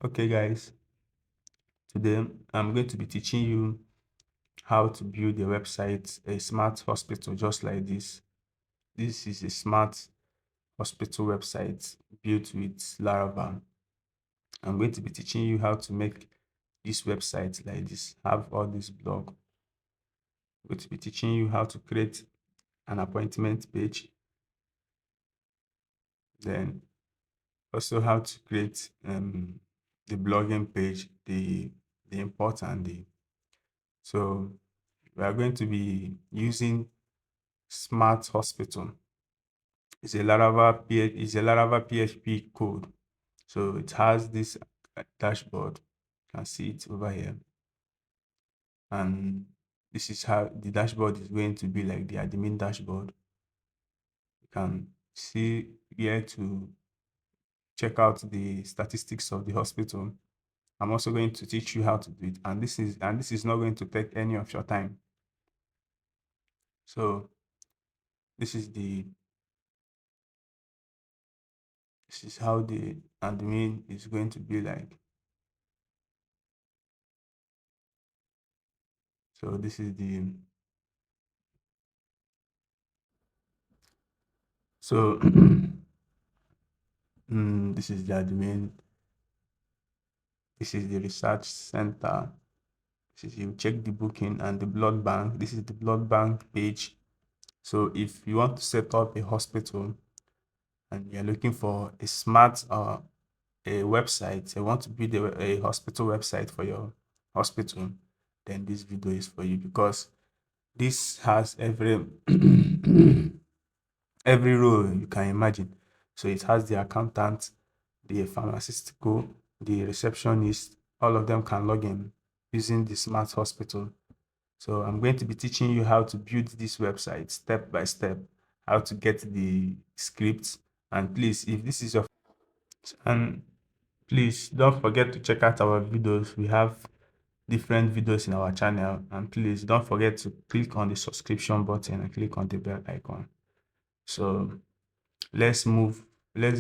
Okay guys, today I'm going to be teaching you how to build a website, a smart hospital just like this. This is a smart hospital website built with Laravel. I'm going to be teaching you how to make this website like this, have all this blog. I'm going to be teaching you how to create an appointment page, then also how to create the blogging page, the import and the so we are going to be using Smart Hospital. It's a Laravel PHP code. So it has this dashboard. You can see it over here. And this is how the dashboard is going to be, like the admin dashboard. You can see here to check out the statistics of the hospital. I'm also going to teach you how to do it. And this is not going to take any of your time. So this is how the admin is going to be like. So this is the so this is the admin. This is the research center. This is, you check the booking and the blood bank. This is the blood bank page. So if you want to set up a hospital and you're looking for a smart a website, you want to build a hospital website for your hospital, then this video is for you, because this has every every role you can imagine. So it has the accountant, the pharmaceutical, the receptionist, all of them can log in using the smart hospital. So I'm going to be teaching you how to build this website step by step, how to get the scripts. And please, if this is your and please don't forget to check out our videos. We have different videos in our channel, and please don't forget to click on the subscription button and click on the bell icon. So let's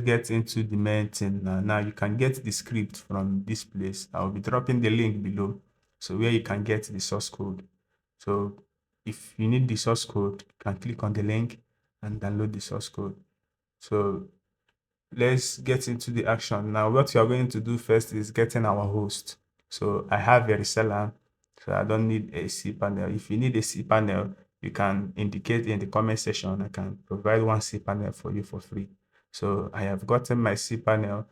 get into the main thing now. Now you can get the script from this place. I'll be dropping the link below, so where you can get the source code. So if you need the source code, you can click on the link and download the source code. So let's get into the action. Now what you are going to do first is getting our host. So I have a reseller, so I don't need a cpanel. If you need a cpanel, you can indicate in the comment section. I can provide one cpanel for you for free. So I have gotten my cpanel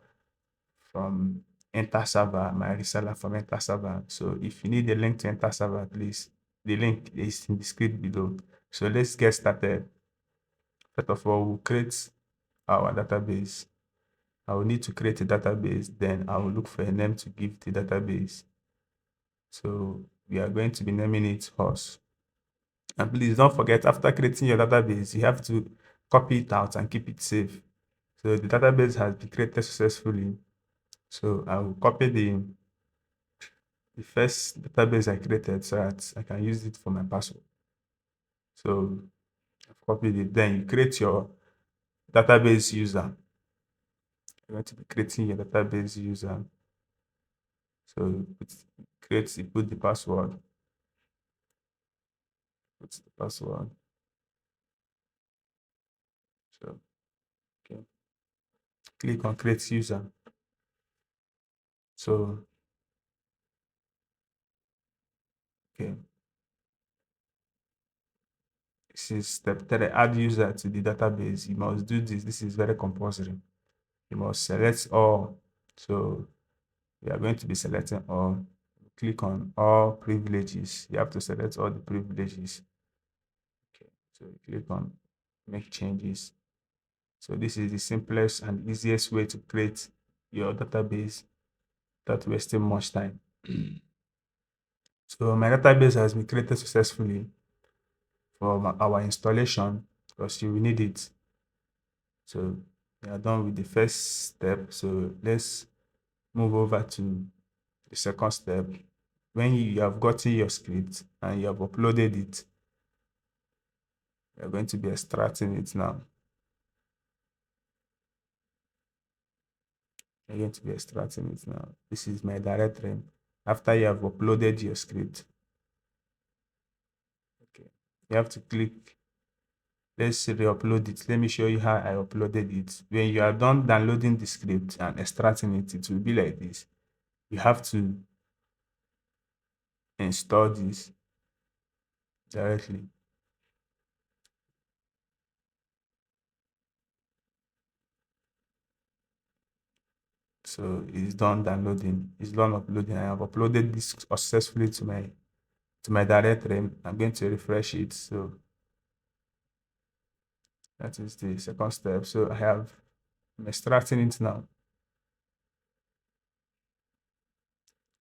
from Interserver, my reseller from Interserver. So if you need a link to Interserver, please, the link is in the script below. So let's get started. First of all, we'll create our database. I will need to create a database, then I will look for a name to give the database. So we are going to be naming it horse. And please don't forget, after creating your database, you have to copy it out and keep it safe. So the database has been created successfully. So I will copy the first database I created so that I can use it for my password. So I've copied it. Then you create your database user. You're going to be creating your database user. So you put the password. Put the password. So okay. Click on create user. So okay. This is step 3. Add user to the database. You must do this. This is very compulsory. You must select all. So we are going to be selecting all. Click on all privileges. You have to select all the privileges. Okay. So click on make changes. So this is the simplest and easiest way to create your database without wasting much time. So my database has been created successfully for our installation, because you will need it. So we are done with the first step. So let's move over to the second step. When you have gotten your script and you have uploaded it, you're going to be extracting it now. I'm going to be extracting it now. This is my directory. After you have uploaded your script, okay, you have to click. Let's re-upload it. Let me show you how I uploaded it. When you are done downloading the script and extracting it, it will be like this. You have to install this directly. So it's done downloading. It's done uploading. I have uploaded this successfully to my directory. I'm going to refresh it. So that is the second step. So I'm extracting it now.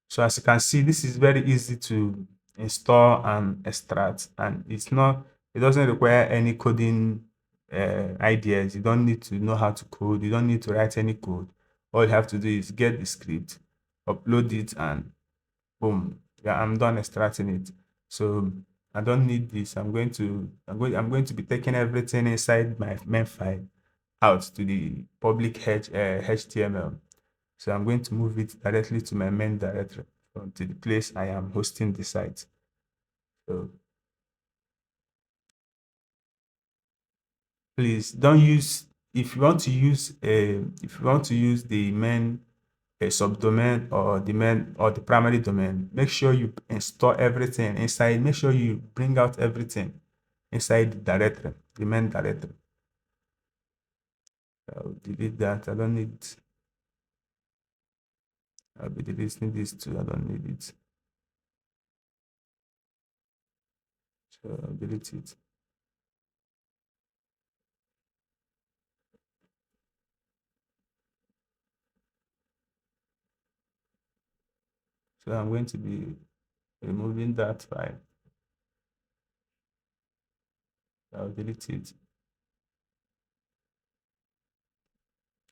So as you can see, this is very easy to install and extract, and it doesn't require any coding ideas. You don't need to know how to code. You don't need to write any code. All you have to do is get the script, upload it, and boom, yeah, I'm done extracting it. So I don't need this. I'm going to be taking everything inside my main file out to the public HTML. So I'm going to move it directly to my main directory, to the place I am hosting the site. So please don't use, if you want to use the main subdomain or the main or the primary domain, make sure you install everything inside. Make sure you bring out everything inside the directory, the main directory. I'll delete that. I don't need. I'll be deleting this too. I don't need it. So I'll delete it. So I'm going to be removing that file. I'll delete it.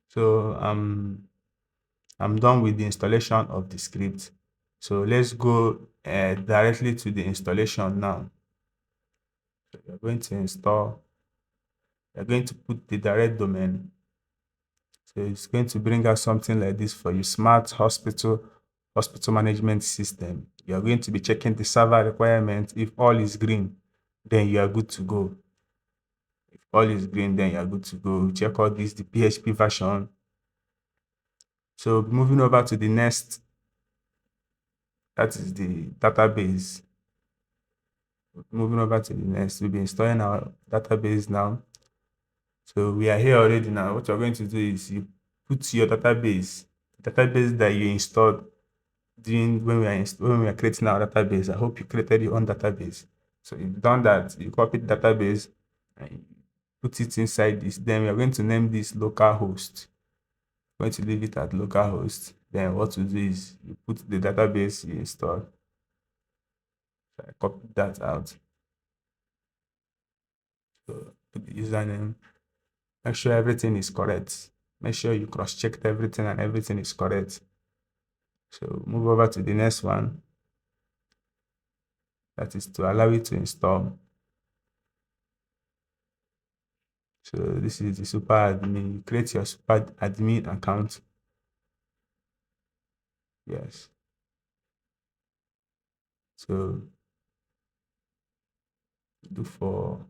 So I'm done with the installation of the script. So let's go directly to the installation now. So you're going to install, you're going to put the direct domain. So it's going to bring out something like this for you: Smart Hospital Management System. You're going to be checking the server requirements. If all is green, then you are good to go. If all is green, then you are good to go. Check all this, the PHP version. So moving over to the next, that is the database. Moving over to the next, we'll be installing our database now. So we are here already now. What you're going to do is you put your database that you installed when we are creating our database. I hope you created your own database. So you've done that. You copy the database and put it inside this. Then we are going to name this localhost. Going to leave it at localhost. Then what to do is you put the database you installed. So I copied that out. So put the username. Make sure everything is correct. Make sure you cross-checked everything and everything is correct. So move over to the next one. That is to allow it to install. So this is the super admin. You create your super admin account. Yes. So do for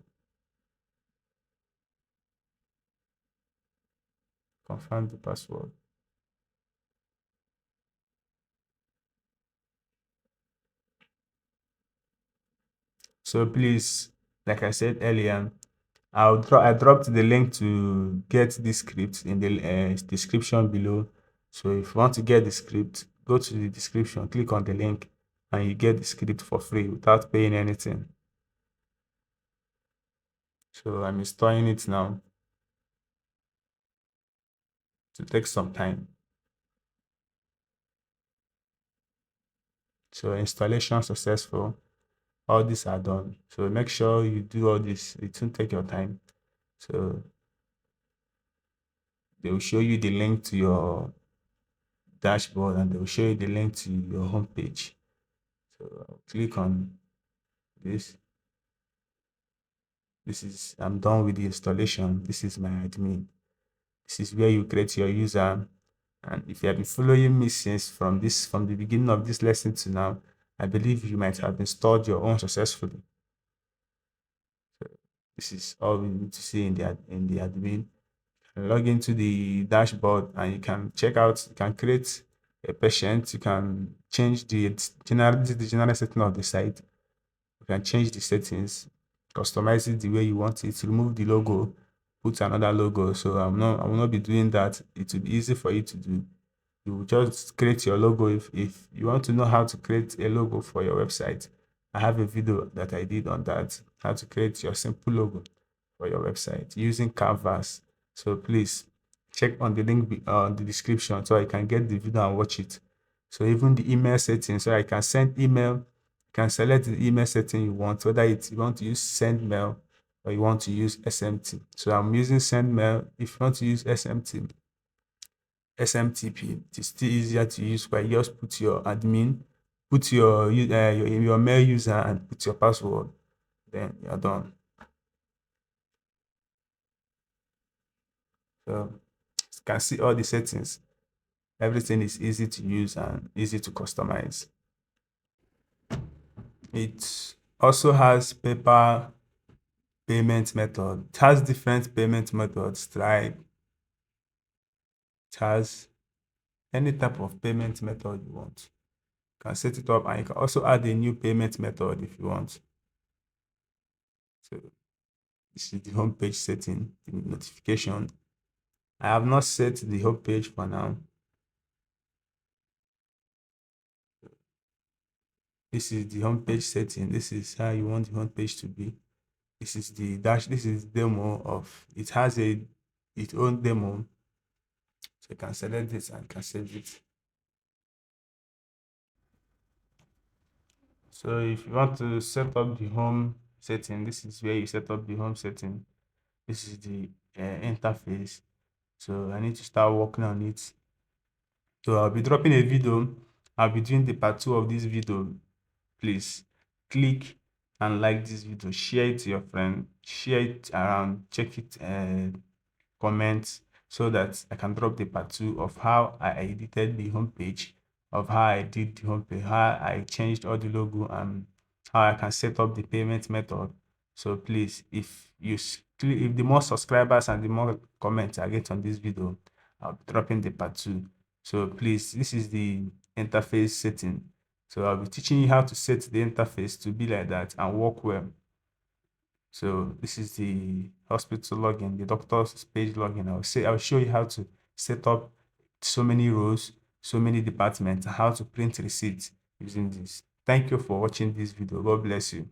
confirm the password. So please, like I said earlier, I dropped the link to get this script in the description below. So if you want to get the script, go to the description, click on the link, and you get the script for free without paying anything. So I'm installing it now. To take some time. So installation successful. All these are done. So make sure you do all this. It won't take your time. So they will show you the link to your dashboard and they will show you the link to your home page. So I'll click on this. I'm done with the installation. This is my admin. This is where you create your user And if you have been following me since from the beginning of this lesson to now, I believe you might have installed your own successfully. So this is all we need to see in the admin. Log into the dashboard and you can check out, you can create a patient, you can change the general setting of the site, you can change the settings, customize it the way you want it, remove the logo, put another logo. So I will not be doing that. It will be easy for you to do. You will just create your logo. If you want to know how to create a logo for your website, I have a video that I did on that, how to create your simple logo for your website using canvas. So please check on the link on the description so I can get the video and watch it. So even the email settings, so I can send email, you can select the email setting you want, whether you want to use send mail or you want to use SMT. So I'm using send mail. If you want to use SMTP, it's still easier to use, where you just put your admin, put your mail user and put your password, then you're done. So you can see all the settings. Everything is easy to use and easy to customize. It also has paper payment method. It has different payment methods, Stripe. It has any type of payment method you want. You can set it up, and you can also add a new payment method if you want. So this is the home page setting, the notification. I have not set the home page for now. This is the home page setting. This is how you want the home page to be. This is the dash. This is demo of it. Has its own demo. So you can select this and can save it. So if you want to set up the home setting, this is where you set up the home setting. This is the interface. So I need to start working on it. So I'll be dropping a video. I'll be doing the part 2 of this video. Please click and like this video, share it to your friend, share it around, check it, comment, so that I can drop the part 2 of how I edited the homepage, of how I did the homepage, how I changed all the logo, and how I can set up the payment method. So please, if the more subscribers and the more comments I get on this video, I'll be dropping the part 2. So please, this is the interface setting. So I'll be teaching you how to set the interface to be like that and work well. So this is the hospital login, the doctor's page login. I'll show you how to set up so many rows, so many departments, and how to print receipts using this. Thank you for watching this video. God bless you.